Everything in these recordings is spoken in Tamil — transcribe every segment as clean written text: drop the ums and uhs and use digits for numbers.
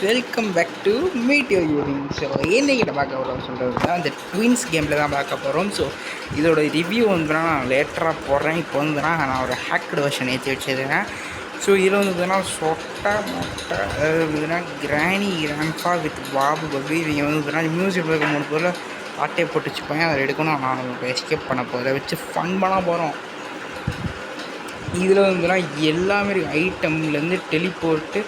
Welcome back to meet you during. So இன்றைக்கி நான் பார்க்க போகிறோம் சொல்கிறதுனா இந்த ட்வின்ஸ் கேமில் தான் பார்க்க போகிறோம். ஸோ இதோட ரிவ்யூ வந்துன்னா நான் லேட்டராக போடுறேன். இப்போ வந்துன்னா நான் ஒரு ஹேக்கடு வெர்ஷன் ஏற்றி வச்சுருக்கேன். ஸோ இதில் வந்துன்னா சொட்டை மொட்டை அதாவது வந்துன்னா கிராணி கிராண்ட்பா வித் பாபு பபி இவங்க வந்துன்னா மியூசிக் இருக்க 3 பேரில் பாட்டே போட்டு வச்சுப்பேன். அதை எடுக்கணும். நான் எஸ்கேப் பண்ண போகிறத வச்சு ஃபன் பண்ண போகிறோம். இதில் வந்துன்னா எல்லாமே இருக்குது. ஐட்டம்லேருந்து டெலிபோர்ட்டு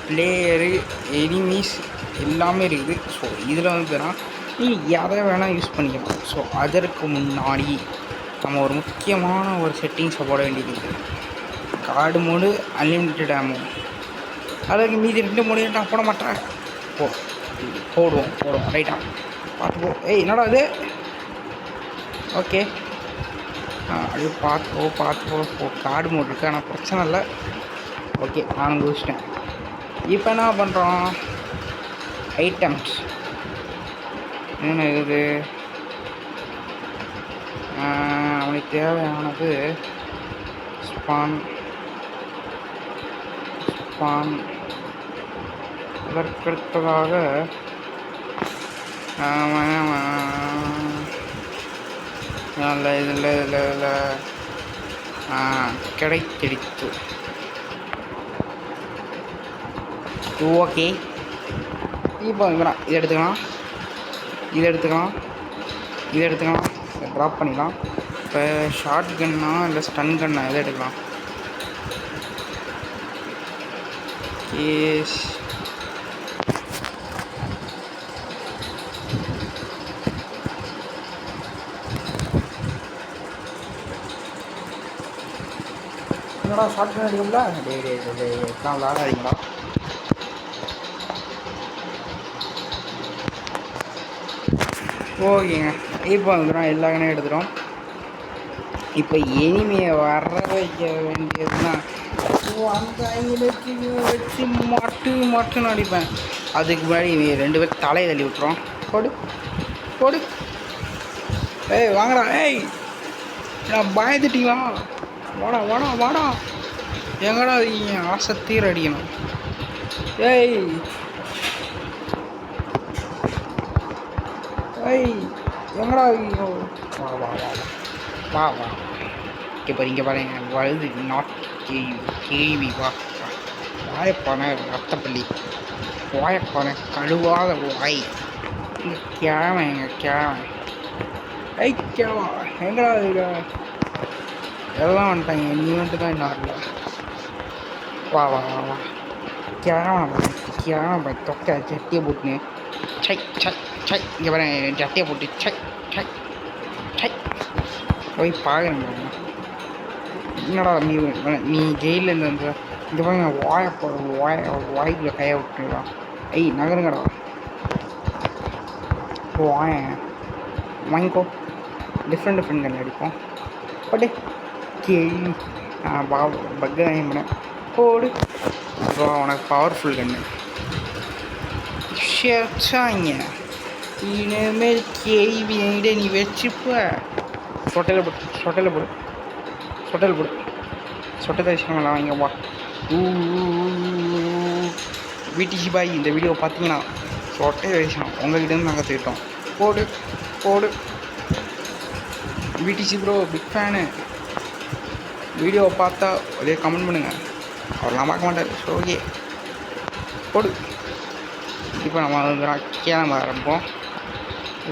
பிளேயரு எனிமீஸ் எல்லாமே இருக்குது. ஸோ இதில் வந்துன்னா நீ எதை வேணால் யூஸ் பண்ணிக்கலாம். ஸோ அதற்கு முன்னாடி நம்ம ஒரு முக்கியமான ஒரு செட்டிங்ஸை போட வேண்டியது இருக்குது. கார்டு மோடு அன்லிமிட்டட் ஆமோ. அதுக்கு மீதி 2 மோடு நான் போட மாட்டேன். போடுவோம் ரைட்டா பார்த்து போ. என்னடா அது? ஓகே அது பார்த்து போ. கார்டு மோட் இருக்குது, ஆனால் பிரச்சனை இல்லை. ஓகே நானும் முடிச்சிட்டேன். இப்போ என்ன பண்ணுறோம்? ஐட்டம்ஸ் என்ன இருக்குது? அவனுக்கு தேவையானது ஸ்பான் அதற்கடுத்ததாக இதில் கிடைத்திடித்து. ஓகே இப்போ இதை எடுத்துக்கலாம். ட்ராப் பண்ணிக்கலாம். இப்போ ஷார்ட் கன்னா இல்லை ஸ்டன் கன்னா எதை எடுக்கலாம்? எஸ் என்னடா ஷார்ட் கன் அடிக்கும்ல? எல்லாம் விளாடாதீங்களா? ஓகேங்க. இப்போ வந்துடும். எல்லா கண்ணையும் எடுத்துகிறோம். இப்போ எனிமையை வர வைக்க வேண்டியதுன்னா அந்த இலக்கு வச்சு மட்டுன்னு அடிப்பேன். அதுக்கு முன்னாடி 2 பேர் தலையை தள்ளி விட்டுறோம். போடு. ஏய் வாங்கடா. ஏய் நான் பயந்துட்டீங்களா? வாடா எங்கடா இருக்கீங்க? ஆசை தீர அடிக்கணும். ஏய் எங்கடா இருக்கீங்க? வா இங்கே பாருங்க. வலுது நாட் கேள்வி வாயப்பான ரத்தப்பள்ளி வாயப்பான கழுவாத வாய். இங்கே கேவன் கேவா எங்கடா இருக்க? எல்லாம் வந்துட்டாங்க. நீ வந்துட்டு தான் என்ன வரல. வா கேவன் தொக்கை சட்டியை போட்டுன்னு சை இங்கே பாருங்க. சட்டியை போட்டு சை போய் பார்க்குறேங்க. என்னடா நீ ஜெயிலில் இருந்து இந்த பாருங்க வாய்க்குள்ள கையை விட்டுங்களா? நகருங்கடா. வாங்கிக்கோ. டிஃப்ரெண்ட் கண்ணு அடிப்போம். பட்டு கேள்வி பக்கு வாங்கி பண்ணேன். போடு. அப்புறம் உனக்கு பவர்ஃபுல் கண்ணு ஷேச்சாங்க. இனிமேல் கேள்வி நீ வச்சுப்ப. சொட்டையில் போடு சொட்டை தரிசனம்லாம் வாங்கிப்பா. விடிசி பாய் இந்த வீடியோ பார்த்தீங்கன்னா சொட்டை தரிசனம் உங்கள்கிட்டருந்து நாங்கள் தீட்டோம். போடு விடிசி ப்ரோ பிக் ஃபேனு. வீடியோவை பார்த்தா அதே கமெண்ட் பண்ணுங்கள். அவரெல்லாம் பார்க்க மாட்டார். ஸோ ஓகே போடு. இப்போ நம்ம கிளம்ப ஆரம்பிப்போம்.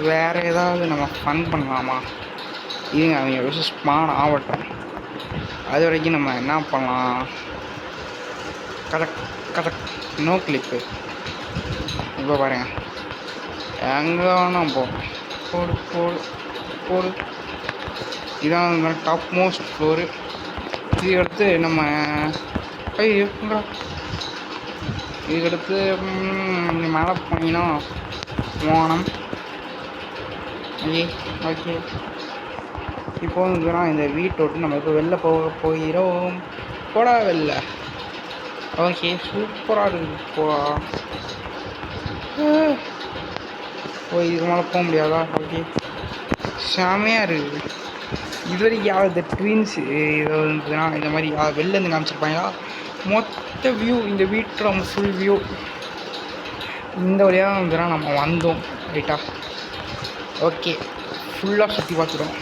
வேறு ஏதாவது நம்ம ஃபன் பண்ணலாமா? இதுங்க அவங்க விஷயம் ஸ்பான் ஆகட்டும். அது வரைக்கும் நம்ம என்ன பண்ணலாம்? Correct no clip. இப்போ பாருங்க எங்கே வேணால் போடு. இதான் டாப் மோஸ்ட் ஃப்ளோரு. இதுக்கடுத்து நம்ம இதுக்கடுத்து மேலே போனீங்கன்னா போனோம். ஓகே இப்போ வந்துன்னா இந்த வீட்டை விட்டு நம்ம இப்போ வெளில போகிறோம். போடா வெளில. ஓகே சூப்பராக இருக்குது. இதுக்கு மேலே போக முடியாதா? ஓகே செமையாக இருக்குது. இது வரைக்கும் யாராவது ட்வின்ஸ் இதை வந்துன்னா இந்த மாதிரி வெளிலேருந்து காமிச்சிருப்பாங்களா? மொத்த வியூ இந்த வீட்டோட ஃபுல் வியூ இந்த வழியாக வந்துன்னா நம்ம வந்தோம் ரைட்டா. ஓகே, ஃபுல்லாக சுற்றி பார்த்துட்டோம்.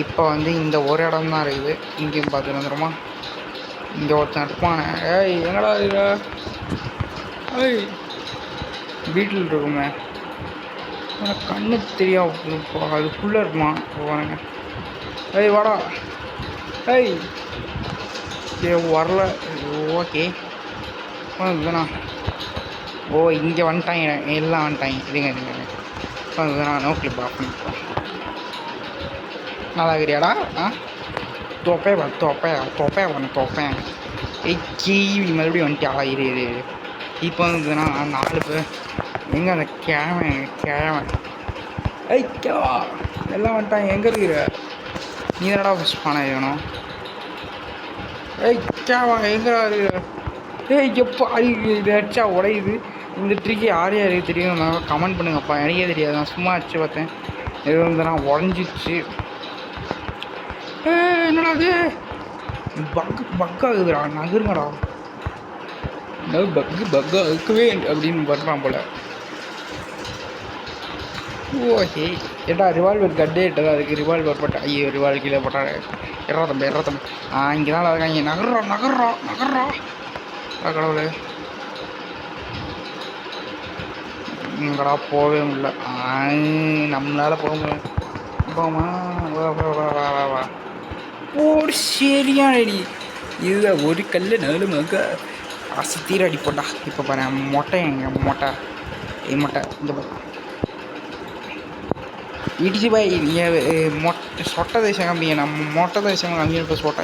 இப்போ வந்து இந்த ஒரு இடம் தான் இருக்குது. இங்கேயும் பார்த்துட்டு வந்துடுமா. இங்கே ஒருத்தன் இருப்பானே. ஏய் எங்கடா இருக்க? ஏய் வீட்டில் இருக்குமே, எனக்கு கண்ணு தெரியாது. அதுக்குள்ளே இருக்குமா போவானுங்க. ஏய் வாடா. ஏய் வரல. ஓகே இதுண்ணா. ஓ இங்கே வந்துட்டாங்க, எல்லாம் வந்துட்டாங்க. இதுங்க இதுண்ணா. நோ கிளிப் ஆஃப் பண்ணிப்போம். நல்லா இருக்கிறியாடா? தொப்பையா. ஏய் கேவி மறுபடியும் வந்துட்டியா? இரு. இப்போ வந்துதுன்னா 4 பேர். எங்கே அந்த கிழமை? ஏய் கேவா, எல்லாம் வந்துட்டாங்க. எங்கே இருக்கிற நீ? தானடா ஃபஸ்ட் பணம் வேணும். ஏய் கேவா, எங்கடா இருக்கிற? ஏய் எப்போ இது அடிச்சா உடையுது. இந்த ட்ரிக்கு யாருக்கு தெரியும்? நான் கமெண்ட் பண்ணுங்கப்பா, எனக்கே தெரியாது. நான் சும்மா அடிச்சு பார்த்தேன். இது வந்து நான் உடஞ்சிச்சு. என்னடா அது? பக்காகுதுடா, நகருங்கடா. பக்கா இருக்கவே அப்படின்னு பண்ணுறான் போல. ஓகே ஏட்டா ரிவால்வர் கட்டே இட்டதா அதுக்கு ரிவால்வர் போட்டா. ஐயோ ரிவால்வர் கீழே போட்டாரு. எறா தம்பி இங்கே தான் இருக்காங்க. நகர்றா கடவுளே. இங்கடா போகவே முடியல. நம்மளால போக முடியல. போமா வா போடு. சரியான அடி. இதுதான் ஒரு கல் 4 மக ஆசை தீர அடி போட்டா. இப்போ பாரு மொட்டை. மொட்டை இந்த இடிச்சு பாய். சொட்டை தேசம் கம்மியா, நம்ம மொட்டை தேசம் கம்மியாக இப்போ சொட்டை.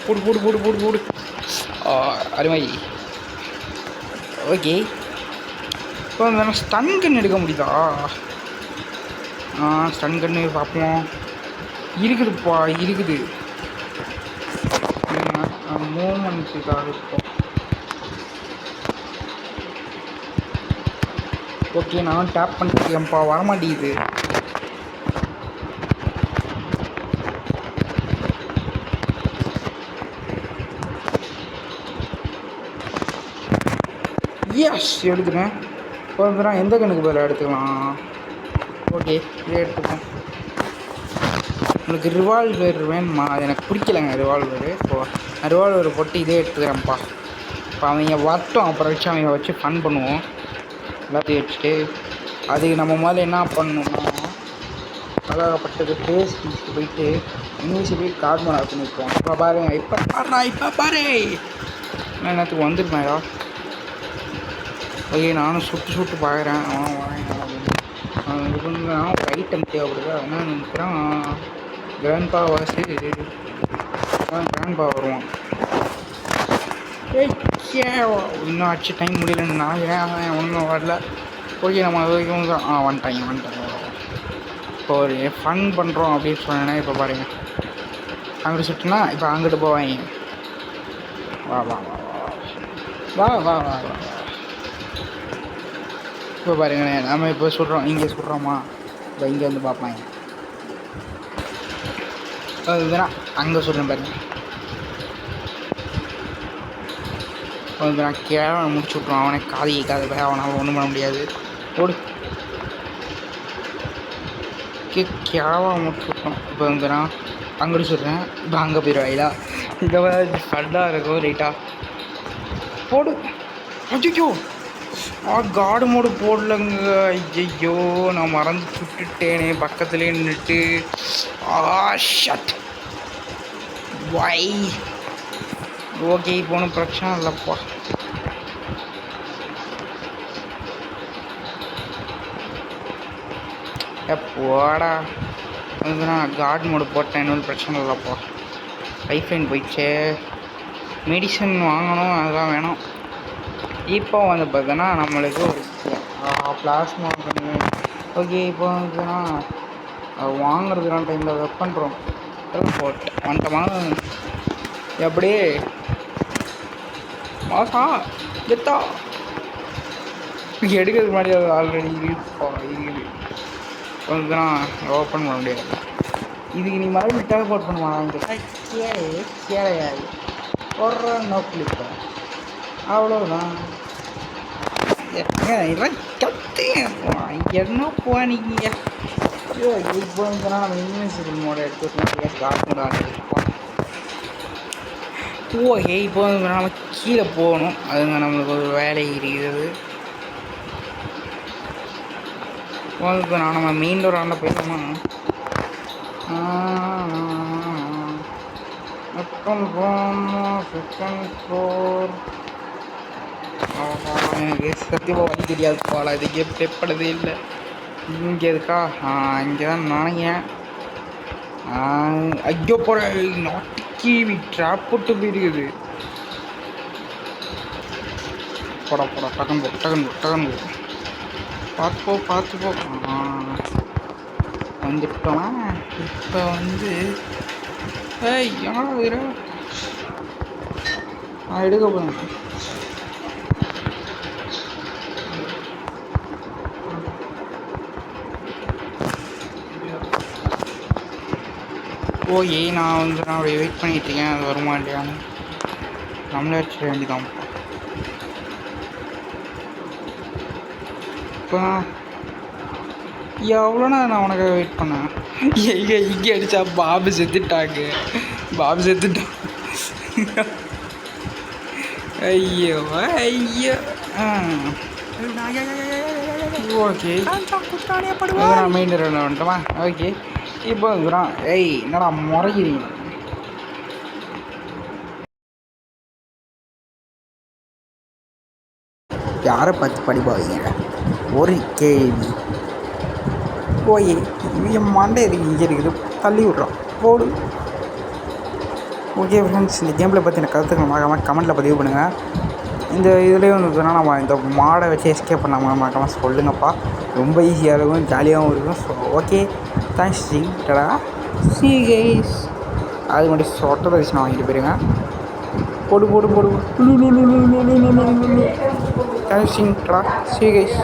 போடு அருமாயி. ஓகே இப்போ வந்து ஸ்டன் கன் எடுக்க முடியுதா? ஸ்டன் கன்னு பார்ப்போம். இருக்குதுப்பா, இருக்குது. மூமெண்ட்டுக்காக இப்போ ஓகே நான் டேப் பண்ணிருக்கேன்ப்பா, வரமாட்டேங்குது. எஸ் எடுத்துட்டேன். இப்போ நான் எந்த கண்ணுக்கு பதிலாக எடுத்துக்கலாம்? ஓகே இதே எடுத்துப்போம். உங்களுக்கு ரிவால்வர் வேணுமா? அது எனக்கு பிடிக்கலைங்க ரிவால்வரு. இப்போ நான் ரிவால்வர் போட்டு இதே எடுத்துக்கிறேன்ப்பா. இப்போ அவங்க வரட்டும், அப்புறம் வச்சு அவங்க வச்சு ஃபன் பண்ணுவோம். எல்லாத்தையும் வச்சுட்டு அதுக்கு நம்ம முதல்ல என்ன பண்ணணும்னா, அழகப்பட்டது பேஸ் போயிட்டு இன்விசிபிள் கார்பன் ஆஃப் பண்ணிப்போம். இப்போ பாருங்க, இப்போ பாரு நான் என்னத்துக்கு வந்துருப்பேன்டா. ஓகே நானும் சுட்டு பார்க்குறேன். அவன் வரேன். ஒரு ஐட்டம் தேவைப்படுது. அதனால் நினைக்கிறான் கிராண்ட்பா வாசி. கிராண்ட்பா வருவான். இன்னும் அடிச்சு டைம் முடியலன்னு நான் ஏன் ஒன்றும் வரல. ஓகே நம்ம அது வரைக்கும் தான் வந்துட்டாங்க. இப்போ ஒரு ஃபன் பண்ணுறோம் அப்படின்னு சொன்னேன்னா, இப்போ பாருங்கள் அங்கிட்டு சுட்டுனா இப்போ அங்கிட்டு போவாங்க. வா இப்போ பாருங்களே, நம்ம இப்போ சுடுறோம். இங்கே சுடுறோமா? இப்போ இங்கே வந்து பார்ப்பாங்க. அதுதான் அங்கே சொல்கிறேன் பாருங்க. அதுக்கு நான் கேவனை முடிச்சு விட்ருவான். அவனை காது கேட்காத அவனால் ஒன்றும் பண்ண முடியாது. ஓடு கேவனை முடிச்சு விட்ருவான். இப்போ வந்து நான் அங்கிட்டு சொல்கிறேன். இப்போ அங்கே போயிடுவாங்களா? இதை வந்து ஃபல்லாக இருக்கும் ரைட்டாக போடு. ஐயோ காடு மோடு போடலங்க. ஐயோ நான் மறந்து சுட்டுட்டேனே. பக்கத்துலேயே நின்றுட்டு ஷட் வை. ஓகே இப்போ ஒன்றும் பிரச்சனை இல்லைப்பா. எப்போடா வந்து நான் கார்டு மோடு போட்டேன். இன்னொரு பிரச்சனை இல்லைப்பா. லைஃப்லைன் போயிடுச்சு. மெடிசன் வாங்கணும், அதெல்லாம் வேணும். இப்போ வந்து பார்த்தோன்னா நம்மளுக்கு ஒரு பிளாஸ்மா பண்ணுவேன். ஓகே இப்போ வந்துன்னா வாங்குறதுலாம் டைமில் ஒர்க் பண்ணுறோம். போட்டு வந்துட்டோமா? எப்படி மாசா கெத்தா எடுக்கிறது முன்னாடி அது ஆல்ரெடி இருக்குது. வந்துன்னா ஓப்பன் பண்ண முடியாது. இதுக்கு நீ மறுபடியும் டெலிபோர்ட் பண்ணுவாங்க. கேளையாது ஒரு நோக்கில் இப்போ அவ்வளோதான். இதெல்லாம் கத்துங்க என்ன போனீங்க. ஐயோ இப்போ வந்துன்னா நம்ம இன்வென்சிபிள் மோட எடுத்து காட்டணும். ஓகே இப்போ வந்து நம்ம கீழே போகணும். அதுங்க நம்மளுக்கு ஒரு வேலை இருக்கிறது. இப்போ நான் நம்ம மெயின் டோர் ஆண்ட போயிட்டோமா. Second floor. எனக்கு சத்தியமாக வழி தெரியாது போல. இது கேம் டெப்படதே இல்லை. இங்கே இருக்கா? இங்கே தான் நினைக்கிறேன். ஐயோ போட நாட்டிக்கு ட்ராப் போட்டு போயிருக்குது. போடா போடா டகன் போ டகன் போ டகன் போ. பார்த்துப்போ பார்த்துப்போ. வந்துட்டோம். இப்போ வந்து யாரும் வேற எடுக்க போகிறேன். ஓகே நான் வந்து நான் வெயிட் பண்ணிட்டுருக்கேன். அது வருமா இல்லையான்னு நம்மளே வச்சிட வேண்டியதான். இப்போ எவ்வளோண்ணா நான் உனக்கு வெயிட் பண்ணேன். இங்கே அடித்தா பாபு செத்துட்டாங்க. பாபு செத்துட்டான். ஐயோ ஐயோ. ஓகே நான் மெயின் ரோடில் வந்துட்டோமா. ஓகே இப்போ வந்துடும். என்னடா முறைகிறீங்க. யாரை பார்த்து படிப்பாங்க ஒரு கேள்வி. ஓயே இவன் மண்டை இருக்கு இங்கே இருக்குது. தள்ளி விட்றான் போடு. ஓகே ஃப்ரெண்ட்ஸ், இந்த கேமில் பற்றி எனக்கு கருத்துக்கள் மறக்காமல் கமெண்ட்டில் பதிவு பண்ணுங்கள். இந்த இதுலேயே வந்து நம்ம இந்த மாடை வச்சு எஸ்கேப் பண்ணாமல் மறக்காமல் சொல்லுங்கப்பா. ரொம்ப ஈஸியாக இருக்கும், ஜாலியாகவும் இருக்கும். So okay thanks G. டடா சி கைஸ். அது மட்டும் சொட்ட தரிசனம் வாங்கிட்டு போயிருங்க. போடு போடு போடு. Thanks G. டடா சி கைஸ்.